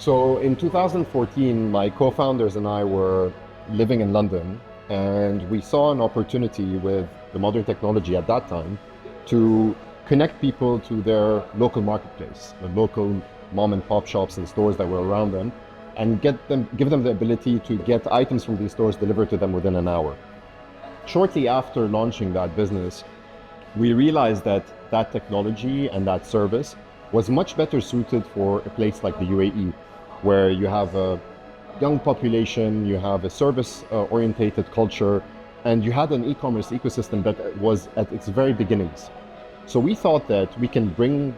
So in 2014, my co-founders and I were living in London, and we saw an opportunity with the modern technology at that time to connect people to their local marketplace, the local mom and pop shops and stores that were around them, and give them the ability to get items from these stores delivered to them within an hour. Shortly after launching that business, we realized that that technology and that service was much better suited for a place like the UAE, where you have a young population, you have a service-orientated culture, and you had an e-commerce ecosystem that was at its very beginnings. So we thought that we can bring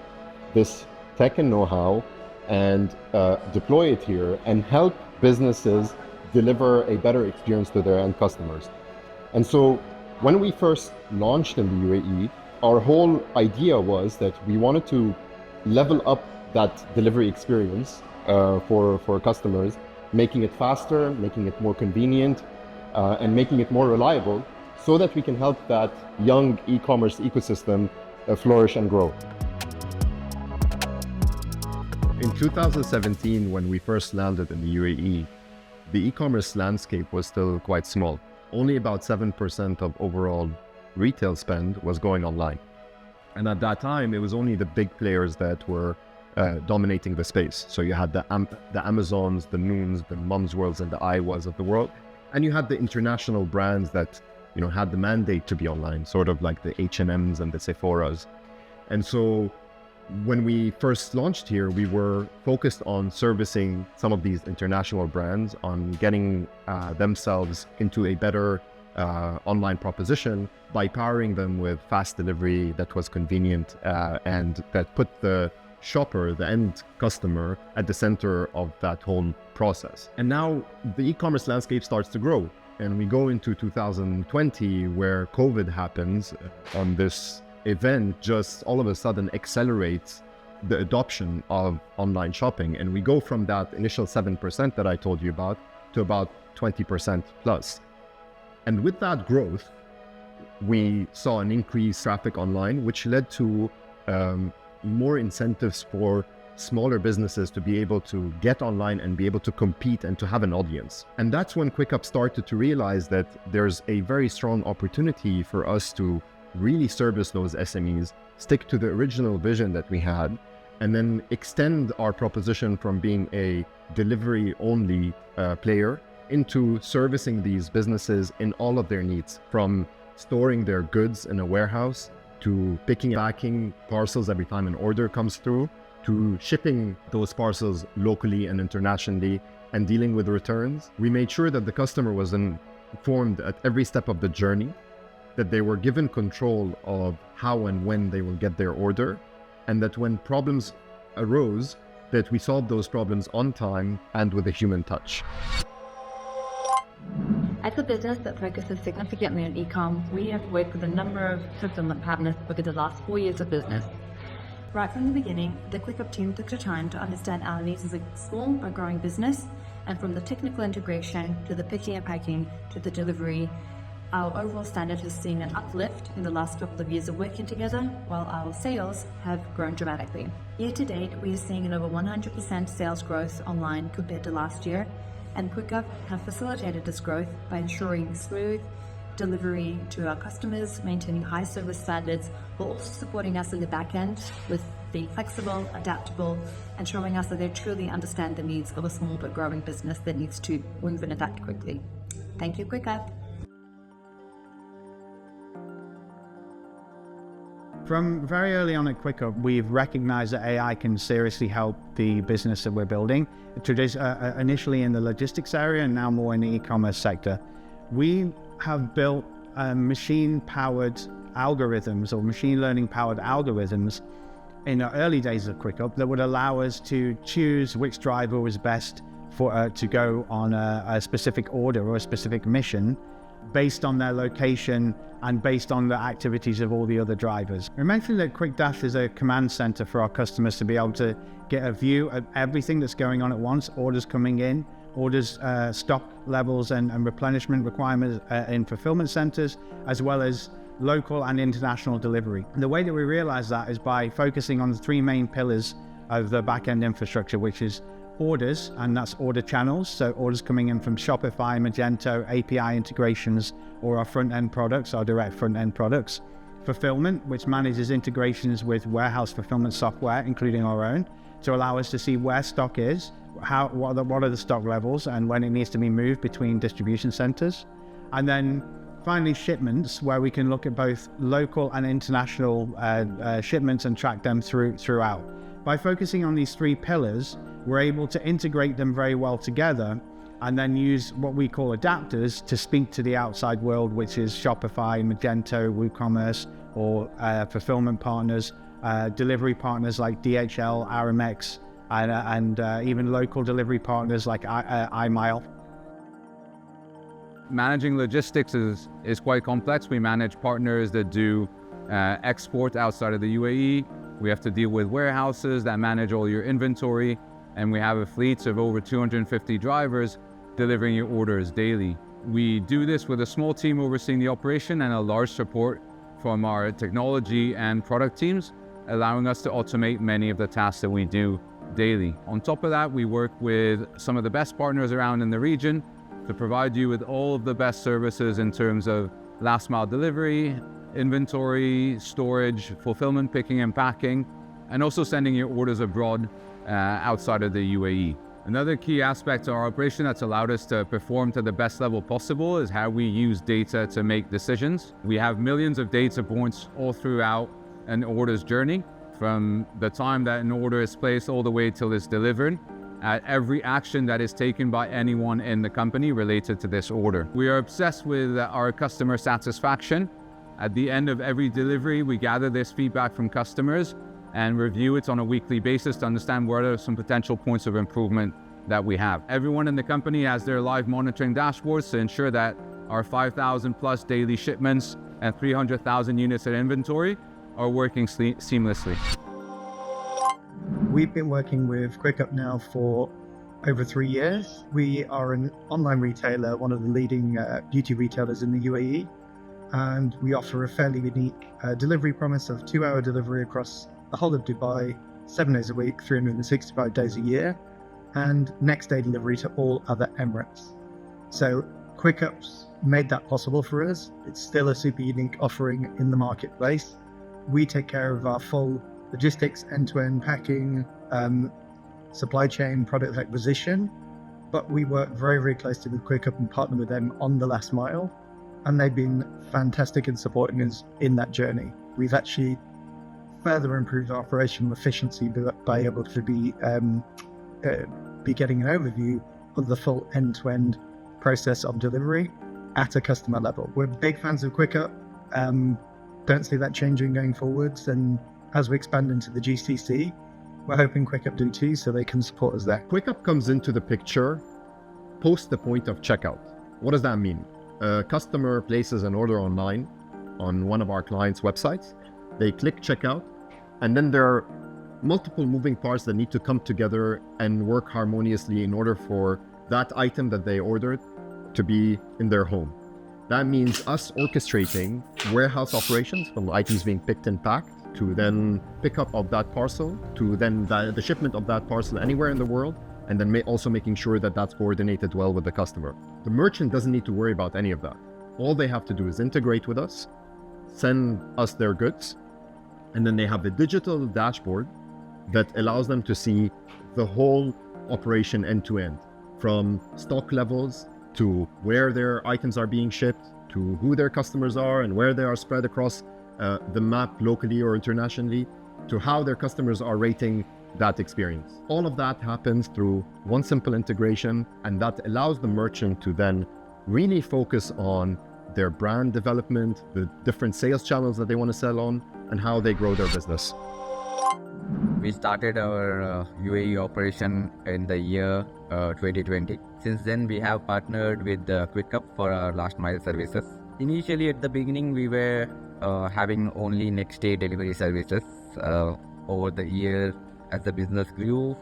this tech and know-how and deploy it here and help businesses deliver a better experience to their end customers. And so when we first launched in the UAE, our whole idea was that we wanted to level up that delivery experience for customers, making it faster, making it more convenient, and making it more reliable so that we can help that young e-commerce ecosystem flourish and grow. In 2017, when we first landed in the UAE, the e-commerce landscape was still quite small. Only about 7% of overall retail spend was going online. And at that time, it was only the big players that were dominating the space. So you had the Amazons, the Noons, the Mums Worlds, and the Iwas of the world. And you had the international brands that had the mandate to be online, sort of like the H&Ms and the Sephoras. And so when we first launched here, we were focused on servicing some of these international brands, on getting themselves into a better online proposition by powering them with fast delivery that was convenient and that put the shopper, the end customer, at the center of that whole process. And now the e-commerce landscape starts to grow, and we go into 2020 where COVID happens. On this event just all of a sudden accelerates the adoption of online shopping, and we go from that initial 7% that I told you about to about 20% plus. And with that growth, we saw an increased traffic online, which led to more incentives for smaller businesses to be able to get online and be able to compete and to have an audience. And that's when Quiqup started to realize that there's a very strong opportunity for us to really service those SMEs, stick to the original vision that we had, and then extend our proposition from being a delivery-only player into servicing these businesses in all of their needs, from storing their goods in a warehouse, to picking and packing parcels every time an order comes through, to shipping those parcels locally and internationally, and dealing with returns. We made sure that the customer was informed at every step of the journey, that they were given control of how and when they will get their order, and that when problems arose, that we solved those problems on time and with a human touch. As a business that focuses significantly on e-com, we have worked with a number of fulfillment partners over the last 4 years of business. Right from the beginning, the Quiqup team took the time to understand our needs as a small but growing business, and from the technical integration to the picking and packing to the delivery, our overall standard has seen an uplift in the last couple of years of working together, while our sales have grown dramatically. Year to date, we are seeing an over 100% sales growth online compared to last year, and Quiqup have facilitated this growth by ensuring smooth delivery to our customers, maintaining high service standards, while also supporting us in the back end with being flexible, adaptable, and showing us that they truly understand the needs of a small but growing business that needs to move and adapt quickly. Thank you, Quiqup. From very early on at Quiqup, we've recognized that AI can seriously help the business that we're building, initially in the logistics area and now more in the e-commerce sector. We have built machine-powered algorithms or machine learning-powered algorithms in the early days of Quiqup that would allow us to choose which driver was best for to go on a specific order or a specific mission, based on their location and based on the activities of all the other drivers. We mentioned that QuickDash is a command center for our customers to be able to get a view of everything that's going on at once, orders coming in, orders, stock levels and replenishment requirements in fulfillment centers, as well as local and international delivery. And the way that we realize that is by focusing on the three main pillars of the back-end infrastructure, which is orders, and that's order channels. So orders coming in from Shopify, Magento, API integrations, or our front-end products, our direct front-end products. Fulfillment, which manages integrations with warehouse fulfillment software, including our own, to allow us to see where stock is, what are the stock levels, and when it needs to be moved between distribution centers. And then finally, shipments, where we can look at both local and international shipments and track them throughout. By focusing on these three pillars, we're able to integrate them very well together and then use what we call adapters to speak to the outside world, which is Shopify, Magento, WooCommerce, or fulfillment partners, delivery partners like DHL, Aramex, and even local delivery partners like iMile. Managing logistics is quite complex. We manage partners that do export outside of the UAE. We have to deal with warehouses that manage all your inventory, and we have a fleet of over 250 drivers delivering your orders daily. We do this with a small team overseeing the operation and a large support from our technology and product teams, allowing us to automate many of the tasks that we do daily. On top of that, we work with some of the best partners around in the region to provide you with all of the best services in terms of last mile delivery, inventory, storage, fulfillment, picking and packing, and also sending your orders abroad outside of the UAE. Another key aspect of our operation that's allowed us to perform to the best level possible is how we use data to make decisions. We have millions of data points all throughout an order's journey, from the time that an order is placed all the way till it's delivered, at every action that is taken by anyone in the company related to this order. We are obsessed with our customer satisfaction. At the end of every delivery, we gather this feedback from customers and review it on a weekly basis to understand what are some potential points of improvement that we have. Everyone in the company has their live monitoring dashboards to ensure that our 5,000 plus daily shipments and 300,000 units of inventory are working seamlessly. We've been working with Quiqup now for over 3 years. We are an online retailer, one of the leading beauty retailers in the UAE, and we offer a fairly unique delivery promise of 2-hour delivery across the whole of Dubai, 7 days a week, 365 days a year, and next day delivery to all other Emirates. So Quiqup's made that possible for us. It's still a super unique offering in the marketplace. We take care of our full logistics, end-to-end packing, supply chain, product acquisition, but we work very, very closely with Quiqup and partner with them on the last mile, and they've been fantastic in supporting us in that journey. We've actually further improved our operational efficiency by able to be getting an overview of the full end-to-end process of delivery at a customer level. We're big fans of Quiqup. Don't see that changing going forwards, and as we expand into the GCC, we're hoping Quiqup do too, so they can support us there. Quiqup comes into the picture post the point of checkout. What does that mean? A customer places an order online on one of our clients' websites. They click checkout, and then there are multiple moving parts that need to come together and work harmoniously in order for that item that they ordered to be in their home. That means us orchestrating warehouse operations from items being picked and packed, to then pick up of that parcel, to then the shipment of that parcel anywhere in the world, and then also making sure that that's coordinated well with the customer. The merchant doesn't need to worry about any of that. All they have to do is integrate with us, send us their goods, and then they have the digital dashboard that allows them to see the whole operation end to end, from stock levels to where their items are being shipped, to who their customers are and where they are spread across the map locally or internationally, to how their customers are rating that experience. All of that happens through one simple integration, and that allows the merchant to then really focus on their brand development, the different sales channels that they want to sell on, and how they grow their business. We started our UAE operation in the year 2020. Since then, we have partnered with Quiqup for our last mile services. Initially, at the beginning, we were having only next day delivery services. Over the year, as the business grew,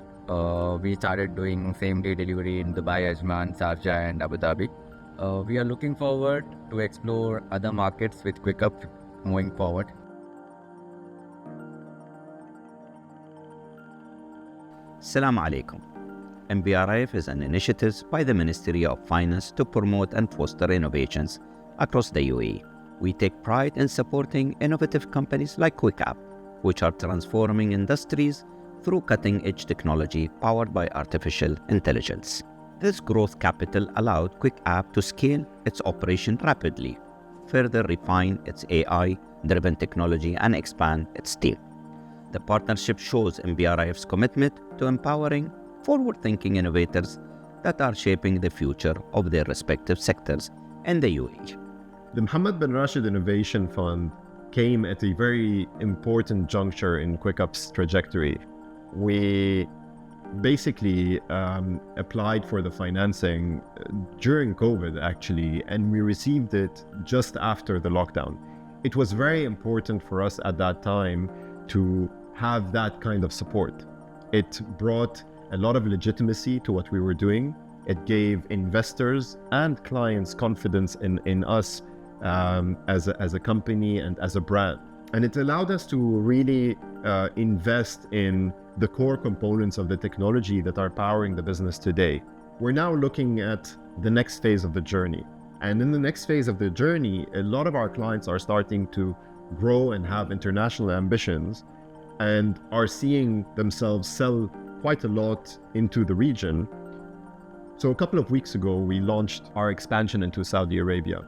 we started doing same day delivery in Dubai, Ajman, Sharjah and Abu Dhabi. We are looking forward to explore other markets with Quiqup moving forward. Assalamu alaikum. MBRIF is an initiative by the Ministry of Finance to promote and foster innovations across the UAE. We take pride in supporting innovative companies like Quiqup, which are transforming industries through cutting-edge technology powered by artificial intelligence. This growth capital allowed Quiqup to scale its operation rapidly, further refine its AI-driven technology, and expand its team. The partnership shows MBRIF's commitment to empowering forward-thinking innovators that are shaping the future of their respective sectors in the UAE. The Mohammed bin Rashid Innovation Fund came at a very important juncture in Quiqup's trajectory. We basically applied for the financing during COVID, actually, and we received it just after the lockdown. It was very important for us at that time to have that kind of support. It brought a lot of legitimacy to what we were doing. It gave investors and clients confidence in us as a company and as a brand. And it allowed us to really invest in the core components of the technology that are powering the business today. We're now looking at the next phase of the journey. And in the next phase of the journey, a lot of our clients are starting to grow and have international ambitions and are seeing themselves sell quite a lot into the region. So a couple of weeks ago, we launched our expansion into Saudi Arabia.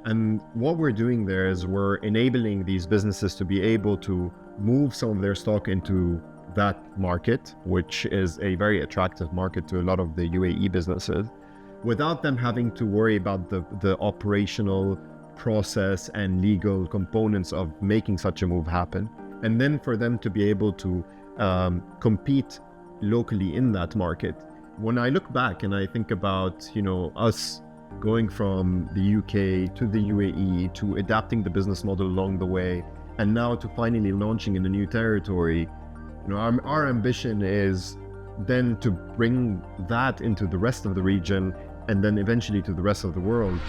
And what we're doing there is we're enabling these businesses to be able to move some of their stock into that market, which is a very attractive market to a lot of the UAE businesses, without them having to worry about the operational process and legal components of making such a move happen. And then for them to be able to compete locally in that market. When I look back and I think about, us going from the UK to the UAE, to adapting the business model along the way, and now to finally launching in a new territory, our ambition is then to bring that into the rest of the region and then eventually to the rest of the world.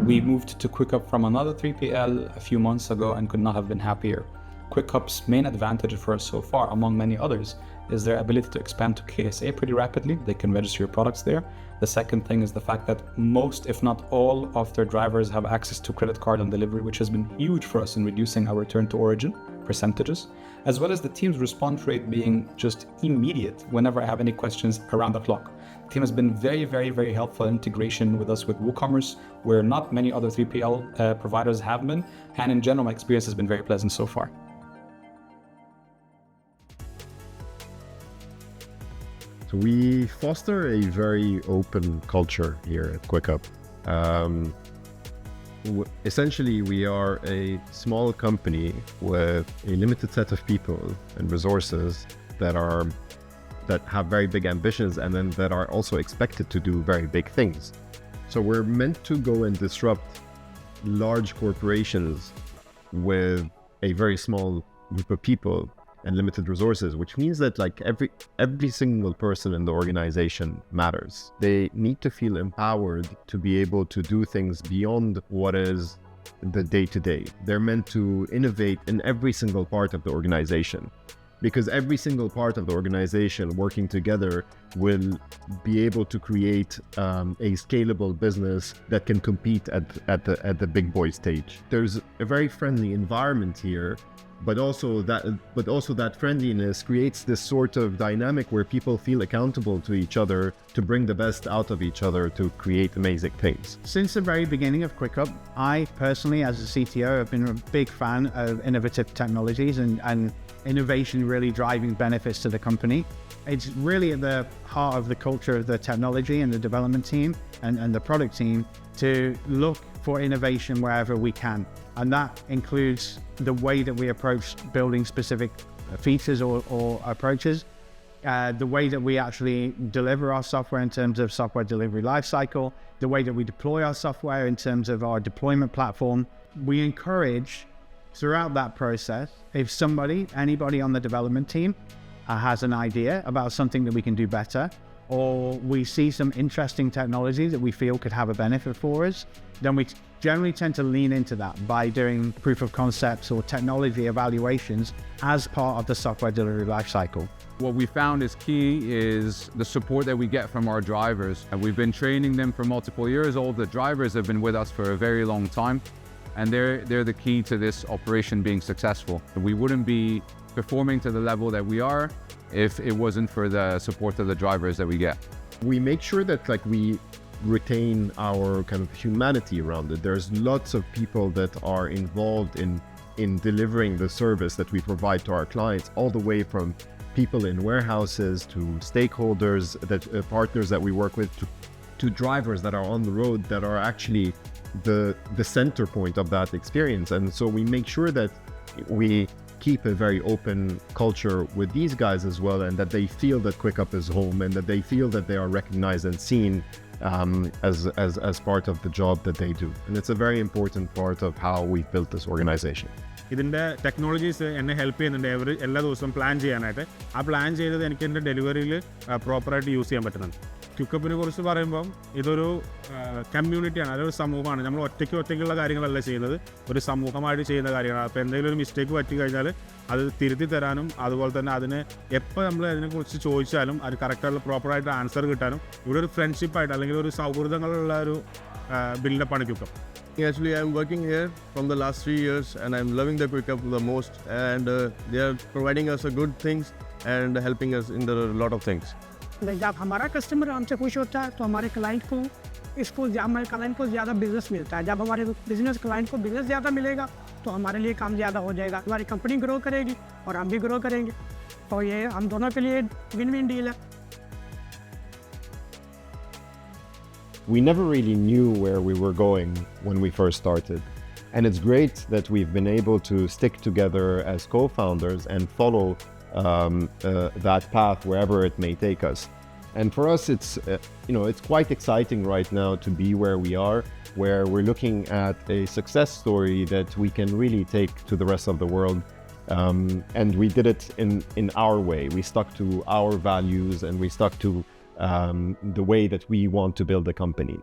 We moved to Quiqup from another 3PL a few months ago and could not have been happier. Quiqup's main advantage for us so far, among many others, is their ability to expand to KSA pretty rapidly. They can register your products there. The second thing is the fact that most, if not all, of their drivers have access to credit card on delivery, which has been huge for us in reducing our return to origin percentages, as well as the team's response rate being just immediate whenever I have any questions around the clock. The team has been very, very, very helpful in integration with us with WooCommerce, where not many other 3PL providers have been, and in general, my experience has been very pleasant so far. So we foster a very open culture here at Quiqup. Essentially, we are a small company with a limited set of people and resources that have very big ambitions and then that are also expected to do very big things. So we're meant to go and disrupt large corporations with a very small group of people and limited resources, which means that every single person in the organization matters. They need to feel empowered to be able to do things beyond what is the day-to-day. They're meant to innovate in every single part of the organization, because every single part of the organization working together will be able to create a scalable business that can compete at the big boy stage. There's a very friendly environment here, but also that friendliness creates this sort of dynamic where people feel accountable to each other to bring the best out of each other to create amazing things. Since the very beginning of Quiqup, I personally, as a CTO, have been a big fan of innovative technologies and innovation really driving benefits to the company. It's really at the heart of the culture of the technology and the development team and the product team to look for innovation wherever we can. And that includes the way that we approach building specific features or approaches, the way that we actually deliver our software in terms of software delivery lifecycle, the way that we deploy our software in terms of our deployment platform. We encourage throughout that process, if anybody on the development team has an idea about something that we can do better, or we see some interesting technology that we feel could have a benefit for us, then we generally tend to lean into that by doing proof of concepts or technology evaluations as part of the software delivery lifecycle. What we found is key is the support that we get from our drivers. And we've been training them for multiple years. All the drivers have been with us for a very long time, and they're the key to this operation being successful. We wouldn't be performing to the level that we are if it wasn't for the support of the drivers that we get. We make sure that we retain our kind of humanity around it. There's lots of people that are involved in delivering the service that we provide to our clients, all the way from people in warehouses to stakeholders, partners that we work with, to drivers that are on the road that are actually the center point of that experience. And so we make sure that we keep a very open culture with these guys as well, and that they feel that Quiqup is home, and that they feel that they are recognized and seen as part of the job that they do. And it's a very important part of how we've built this organization. ഇതിൻ്റെ technologies എന്നെ help ചെയ്യുന്നുണ്ട് എല്ലാ ദിവസവും plan ചെയ്യാനായിട്ട്. ആ plan ചെയ്തത് എനിക്ക് എൻ്റെ ഡെലിവറിയിൽ പ്രോപ്പറായിട്ട് യൂസ് ചെയ്യാൻ പറ്റുന്നുണ്ട്. ക്വിക്കപ്പിനെ കുറിച്ച് പറയുമ്പം ഇതൊരു കമ്മ്യൂണിറ്റിയാണ്, അതൊരു സമൂഹമാണ്. നമ്മൾ ഒറ്റയ്ക്കുള്ള കാര്യങ്ങളല്ല ചെയ്യുന്നത്, ഒരു സമൂഹമായിട്ട് ചെയ്യുന്ന കാര്യങ്ങളാണ്. അപ്പോൾ എന്തെങ്കിലും ഒരു മിസ്റ്റേക്ക് പറ്റി കഴിഞ്ഞാൽ അത് തിരുത്തി തരാനും, അതുപോലെ തന്നെ അതിന് എപ്പോൾ നമ്മൾ അതിനെക്കുറിച്ച് ചോദിച്ചാലും അത് കറക്റ്റായിട്ടുള്ള പ്രോപ്പറായിട്ട് ആൻസർ കിട്ടാനും, ഇവിടെ ഒരു ഫ്രണ്ട്ഷിപ്പായിട്ട് അല്ലെങ്കിൽ ഒരു സൗഹൃദങ്ങളുള്ള ഒരു ബിൽഡപ്പാണ് ക്വിക്കപ്പ്. Actually, I'm working here from the last 3 years and I'm loving the Quiqup the most, and they are providing us a good things and helping us in a lot of things. जब हमारा customer हमसे खुश होता है तो हमारे client को हमारे क्लाइंट को ज़्यादा बिजनेस मिलता है. जब हमारे क्लाइंट को बिजनेस ज़्यादा मिलेगा तो हमारे लिए काम ज़्यादा हो जाएगा, हमारी कंपनी ग्रो करेगी और हम भी ग्रो करेंगे. तो ये हम दोनों के लिए विन विन डील है. We never really knew where we were going when we first started. And it's great that we've been able to stick together as co-founders and follow that path wherever it may take us. And for us, it's quite exciting right now to be where we are, where we're looking at a success story that we can really take to the rest of the world. And we did it in our way. We stuck to our values, and we stuck to the way that we want to build a company.